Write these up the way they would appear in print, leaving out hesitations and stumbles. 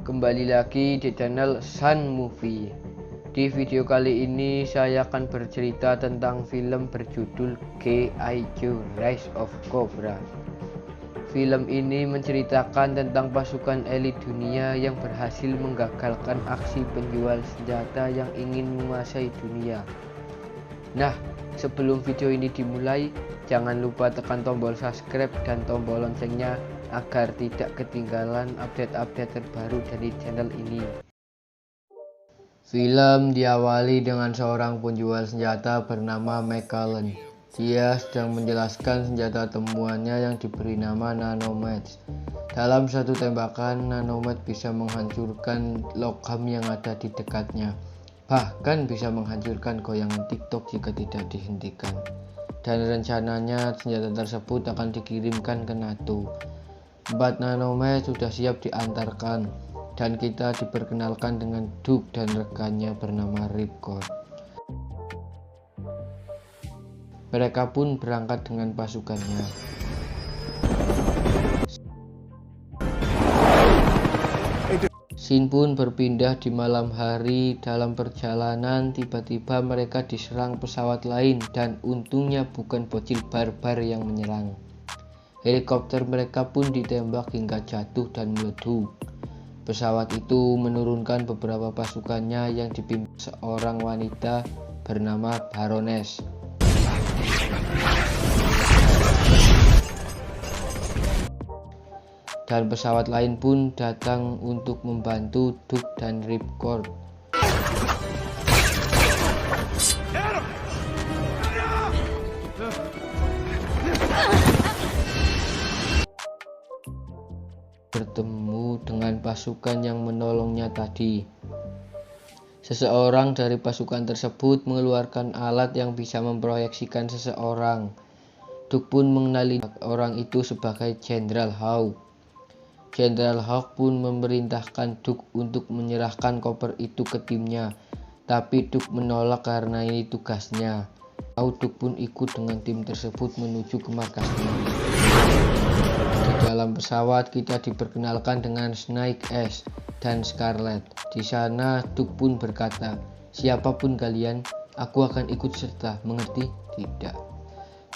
Kembali lagi di channel Sun Movie. Di video kali ini saya akan bercerita tentang film berjudul G.I. Joe Rise of Cobra. Film ini menceritakan tentang pasukan elit dunia yang berhasil menggagalkan aksi penjual senjata yang ingin menguasai dunia. Nah, sebelum video ini dimulai, jangan lupa tekan tombol subscribe dan tombol loncengnya agar tidak ketinggalan update-update terbaru dari channel ini. Film diawali dengan seorang penjual senjata bernama McCullen. Dia sedang menjelaskan senjata temuannya yang diberi nama Nanomatch. Dalam satu tembakan, Nanomatch bisa menghancurkan logam yang ada di dekatnya. Bahkan bisa menghancurkan goyangan TikTok jika tidak dihentikan. Dan rencananya senjata tersebut akan dikirimkan ke NATO. 4 Nanomatch sudah siap diantarkan, dan kita diperkenalkan dengan Duke dan rekannya bernama Ripcord. Mereka pun berangkat dengan pasukannya. Scene pun berpindah di malam hari. Dalam perjalanan, tiba-tiba mereka diserang pesawat lain, dan untungnya bukan bocil barbar yang menyerang. Helikopter mereka pun ditembak hingga jatuh dan meletus. Pesawat itu menurunkan beberapa pasukannya yang dipimpin seorang wanita bernama Baroness. Dan pesawat lain pun datang untuk membantu Duke dan Ripcord. Bertemu dengan pasukan yang menolongnya tadi. Seseorang dari pasukan tersebut mengeluarkan alat yang bisa memproyeksikan seseorang. Duke pun mengenali orang itu sebagai Jenderal Hawk. Jenderal Hawk pun memerintahkan Duke untuk menyerahkan koper itu ke timnya, tapi Duke menolak karena ini tugasnya. Duke pun ikut dengan tim tersebut menuju ke markasnya. Di dalam pesawat kita diperkenalkan dengan Snake Eyes dan Scarlet. Di sana Duke pun berkata, "Siapapun kalian, aku akan ikut serta, mengerti?" Tidak.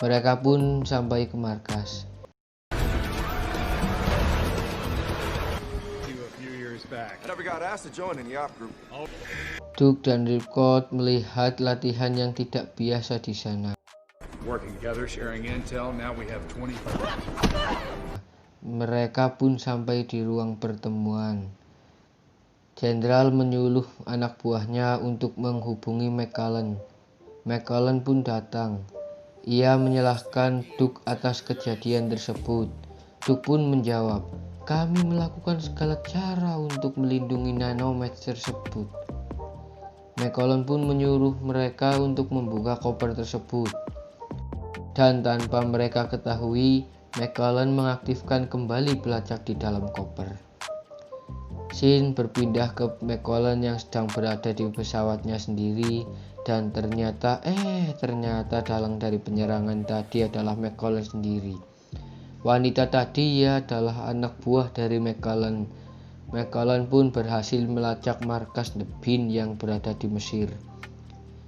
Mereka pun sampai ke markas. Duke dan Ripcord melihat latihan yang tidak biasa di sana. Mereka pun sampai di ruang pertemuan. Jenderal menyuruh anak buahnya untuk menghubungi McCullen. McCullen pun datang. Ia menyalahkan Duke atas kejadian tersebut. Duke pun menjawab, "Kami melakukan segala cara untuk melindungi Nanomatch tersebut." McCullen pun menyuruh mereka untuk membuka koper tersebut. Dan tanpa mereka ketahui, McCullen mengaktifkan kembali pelacak di dalam koper. Scene berpindah ke McCullen yang sedang berada di pesawatnya sendiri, dan ternyata dalang dari penyerangan tadi adalah McCullen sendiri. Wanita tadi adalah anak buah dari McCullen. McCullen pun berhasil melacak markas The Bean yang berada di Mesir.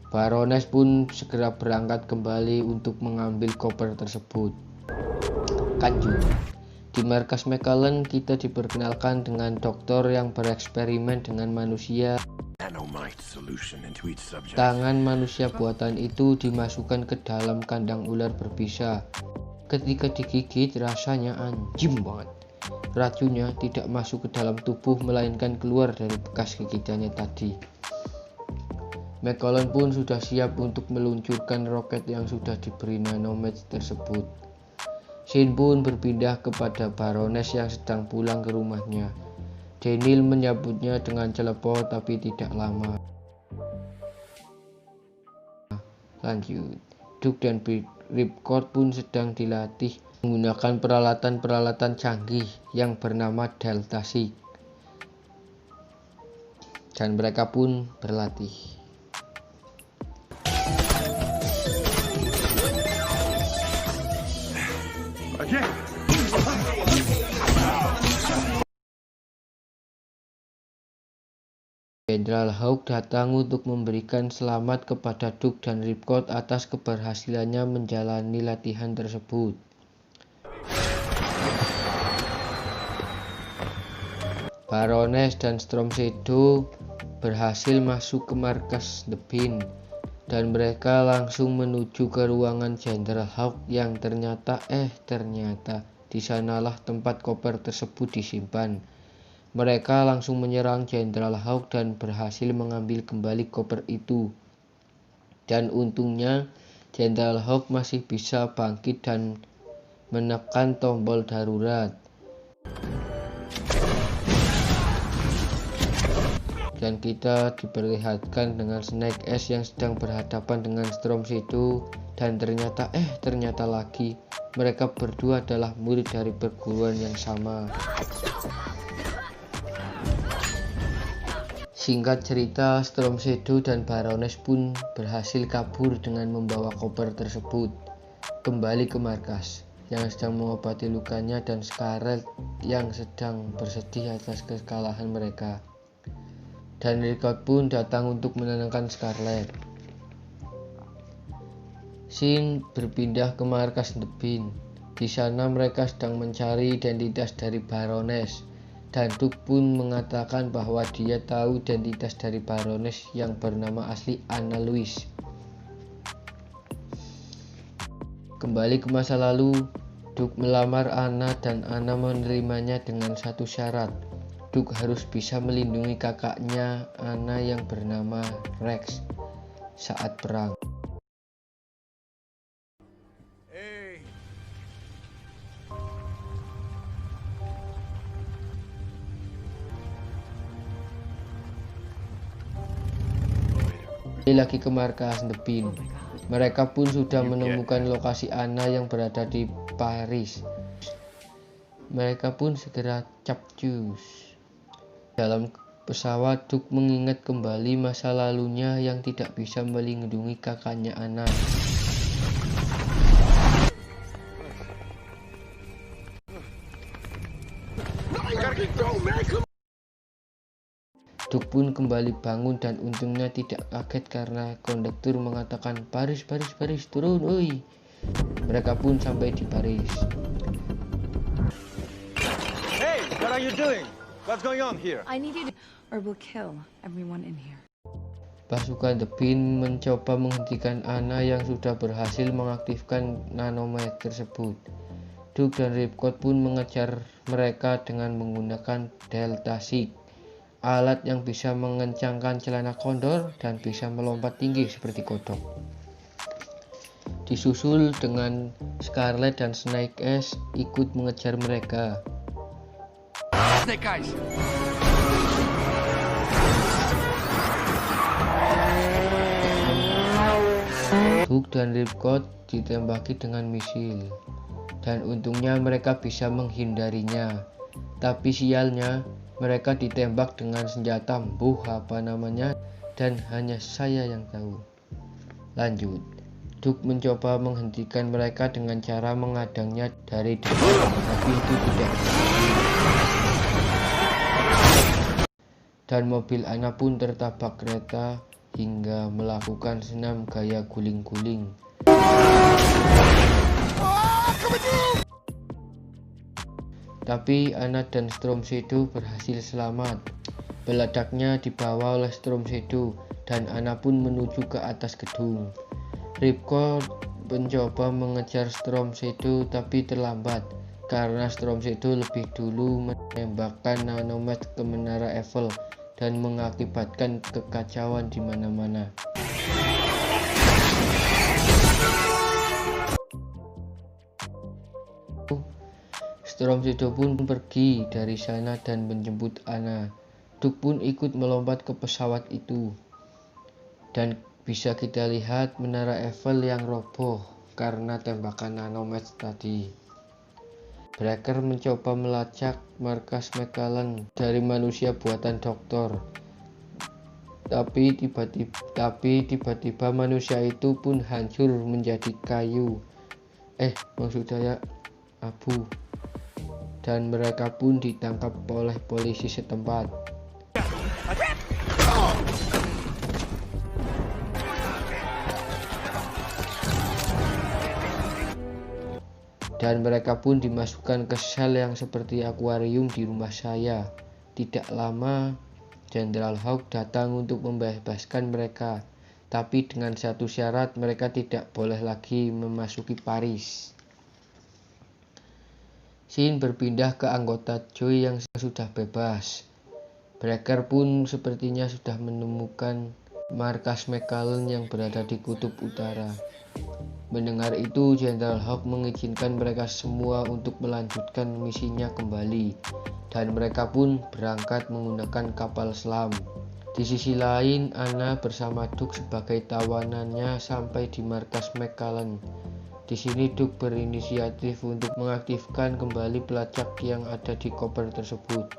Baroness pun segera berangkat kembali untuk mengambil koper tersebut. Kanju. Di markas McCullen kita diperkenalkan dengan dokter yang bereksperimen dengan manusia. Tangan manusia buatan itu dimasukkan ke dalam kandang ular berbisa. Ketika digigit rasanya anjim banget. Racunnya tidak masuk ke dalam tubuh melainkan keluar dari bekas gigitannya tadi. McCullen pun sudah siap untuk meluncurkan roket yang sudah diberi Nanomatch tersebut. Scene pun berpindah kepada Baroness yang sedang pulang ke rumahnya. Daniel menyambutnya dengan celepok tapi tidak lama. Lanjut, Duke dan Ripcord pun sedang dilatih menggunakan peralatan-peralatan canggih yang bernama Delta Sig. Dan mereka pun berlatih. Jenderal Hawk datang untuk memberikan selamat kepada Duke dan Ripcord atas keberhasilannya menjalani latihan tersebut. Baroness dan Storm Shadow berhasil masuk ke markas The Bean, dan mereka langsung menuju ke ruangan Jenderal Hawk yang ternyata di sanalah tempat koper tersebut disimpan. Mereka langsung menyerang Jenderal Hawk dan berhasil mengambil kembali koper itu. Dan untungnya Jenderal Hawk masih bisa bangkit dan menekan tombol darurat. Dan kita diperlihatkan dengan Snake Eyes yang sedang berhadapan dengan Storm Shadow, dan ternyata lagi mereka berdua adalah murid dari perguruan yang sama. Singkat cerita, Storm Shadow dan Baroness pun berhasil kabur dengan membawa koper tersebut kembali ke markas, yang sedang mengobati lukanya, dan Scarlet yang sedang bersedih atas kekalahan mereka. Dan Ripcord pun datang untuk menenangkan Scarlet. Scene berpindah ke markas The Bean. Di sana mereka sedang mencari identitas dari Baroness, dan Duke pun mengatakan bahwa dia tahu identitas dari Baroness yang bernama asli Anna Louise. Kembali ke masa lalu, Duke melamar Anna dan Anna menerimanya dengan satu syarat. Duke harus bisa melindungi kakaknya Anna yang bernama Rex saat perang. Lagi ke markas The Bean. Mereka pun sudah menemukan lokasi Anna yang berada di Paris. Mereka pun segera capcus. Dalam pesawat, Duke mengingat kembali masa lalunya yang tidak bisa melindungi kakaknya Anna. Duke pun kembali bangun dan untungnya tidak kaget karena kondektur mengatakan Paris, turun, oi. Mereka pun sampai di Paris. Hey, what are you doing? What's going on here? I need you to, or we'll kill everyone in here. Pasukan The Bean mencoba menghentikan Anna yang sudah berhasil mengaktifkan nanomet tersebut. Duke dan Ripcord pun mengejar mereka dengan menggunakan Delta Sig, alat yang bisa mengencangkan celana kondor dan bisa melompat tinggi seperti kodok. Disusul dengan Scarlet dan Snake Eyes ikut mengejar mereka. Snake Eyes. Duke dan Ripcord ditembaki dengan misil, dan untungnya mereka bisa menghindarinya. Tapi sialnya, mereka ditembak dengan senjata dan hanya saya yang tahu. Lanjut, Duke mencoba menghentikan mereka dengan cara mengadangnya dari depan, tapi itu tidak berhasil. Dan mobil Anna pun tertabrak kereta hingga melakukan senam gaya guling-guling. Tapi Anna dan Storm Shadow berhasil selamat. Peledaknya dibawa oleh Storm Shadow dan Anna pun menuju ke atas gedung. Ripcord mencoba mengejar Storm Shadow tapi terlambat karena Storm Shadow lebih dulu menembakkan nanomet ke menara Eiffel dan mengakibatkan kekacauan di mana-mana. Storm Shadow pun pergi dari sana dan menjemput Anna. Duke pun ikut melompat ke pesawat itu. Dan bisa kita lihat menara Eiffel yang roboh karena tembakan nanomet tadi. Breaker mencoba melacak markas McAllen dari manusia buatan Doktor. Tapi tiba-tiba manusia itu pun hancur menjadi kayu. Maksudnya abu. Dan mereka pun ditangkap oleh polisi setempat. dan mereka pun dimasukkan ke sel yang seperti akuarium di rumah saya. Tidak lama, Jenderal Hawk datang untuk membebaskan mereka, tapi dengan satu syarat, mereka tidak boleh lagi memasuki Paris. Scene berpindah ke anggota Joy yang sudah bebas. Breaker pun sepertinya sudah menemukan markas McCullen yang berada di kutub utara. Mendengar itu, Jenderal Hawk mengizinkan mereka semua untuk melanjutkan misinya kembali, dan mereka pun berangkat menggunakan kapal selam. Di sisi lain, Anna bersama Duke sebagai tawanannya sampai di markas McCullen. Di sini Duke berinisiatif untuk mengaktifkan kembali pelacak yang ada di koper tersebut.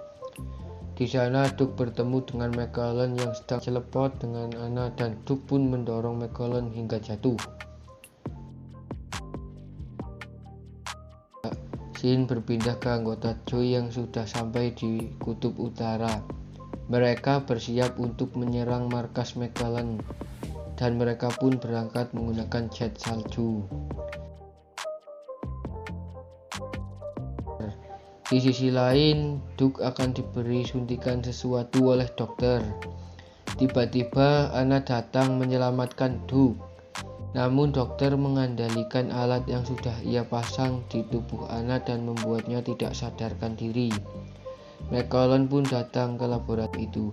Di sana Duke bertemu dengan McCullen yang sedang celepot dengan Anna, dan Duke pun mendorong McCullen hingga jatuh. Scene berpindah ke anggota Joy yang sudah sampai di kutub utara. Mereka bersiap untuk menyerang markas McCullen, dan mereka pun berangkat menggunakan jet salju. Di sisi lain, Duke akan diberi suntikan sesuatu oleh dokter. Tiba-tiba Anna datang menyelamatkan Duke. Namun dokter mengandalkan alat yang sudah ia pasang di tubuh Anna dan membuatnya tidak sadarkan diri. McCullen pun datang ke laboratorium itu.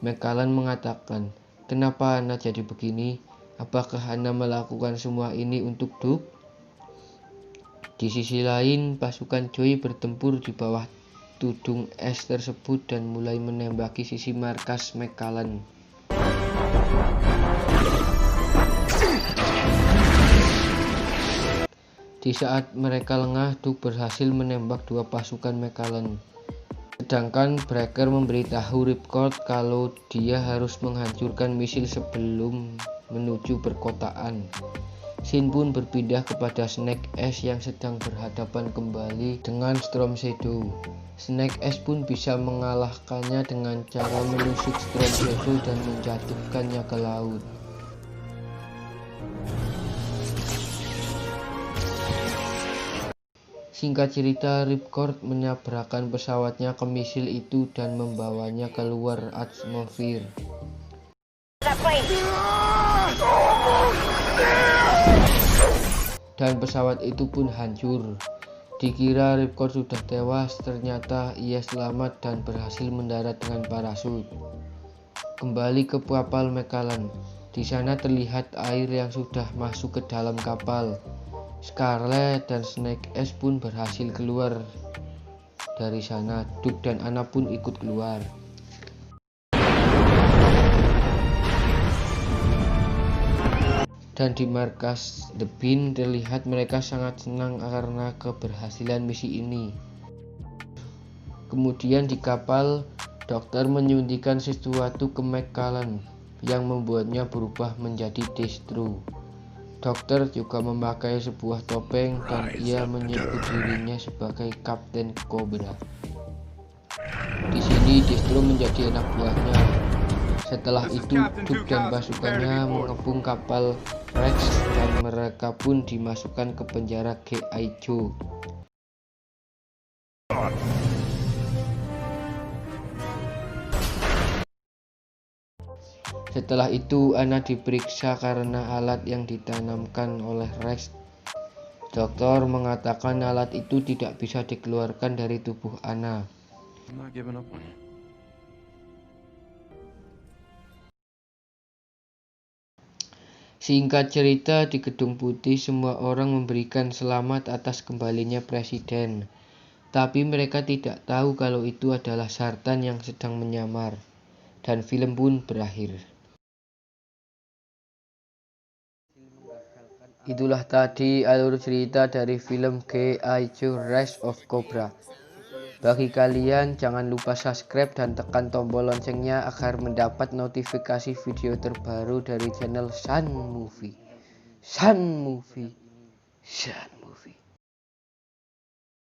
McCullen mengatakan, "Kenapa Anna jadi begini? Apakah Anna melakukan semua ini untuk Duke?" Di sisi lain, pasukan Joy bertempur di bawah tudung es tersebut dan mulai menembaki sisi markas McCullen. Di saat mereka lengah, Duke berhasil menembak dua pasukan McCullen. Sedangkan Breaker memberitahu Ripcord kalau dia harus menghancurkan misil sebelum menuju perkotaan. Scene pun berpindah kepada Snake Eyes yang sedang berhadapan kembali dengan Storm Shadow. Snake Eyes pun bisa mengalahkannya dengan cara menusuk Storm Shadow dan menjatuhkannya ke laut. Singkat cerita, Ripcord menyabrakan pesawatnya ke misil itu dan membawanya keluar atmosfer. Dan pesawat itu pun hancur. Dikira Ripcord sudah tewas, ternyata ia selamat dan berhasil mendarat dengan parasut. Kembali ke kapal McCullen. Di sana terlihat air yang sudah masuk ke dalam kapal. Scarlet dan Snake Eyes pun berhasil keluar dari sana. Duke dan Anna pun ikut keluar. Dan di markas The Bean terlihat mereka sangat senang karena keberhasilan misi ini. Kemudian di kapal, dokter menyuntikkan sesuatu ke McCullen yang membuatnya berubah menjadi Destro. Dokter juga memakai sebuah topeng dan ia menyebut dirinya sebagai Kapten Cobra. Di sini Destro menjadi anak buahnya. Setelah itu, Duke dan pasukannya mengepung kapal Rex dan mereka pun dimasukkan ke penjara G.I. Joe. Setelah itu, Anna diperiksa karena alat yang ditanamkan oleh Rex. Dokter mengatakan alat itu tidak bisa dikeluarkan dari tubuh Anna. Singkat cerita, di Gedung Putih semua orang memberikan selamat atas kembalinya Presiden. Tapi mereka tidak tahu kalau itu adalah Zartan yang sedang menyamar. Dan film pun berakhir. Itulah tadi alur cerita dari film G.I. Joe Rise of Cobra. Bagi kalian, jangan lupa subscribe dan tekan tombol loncengnya agar mendapat notifikasi video terbaru dari channel Sun Movie.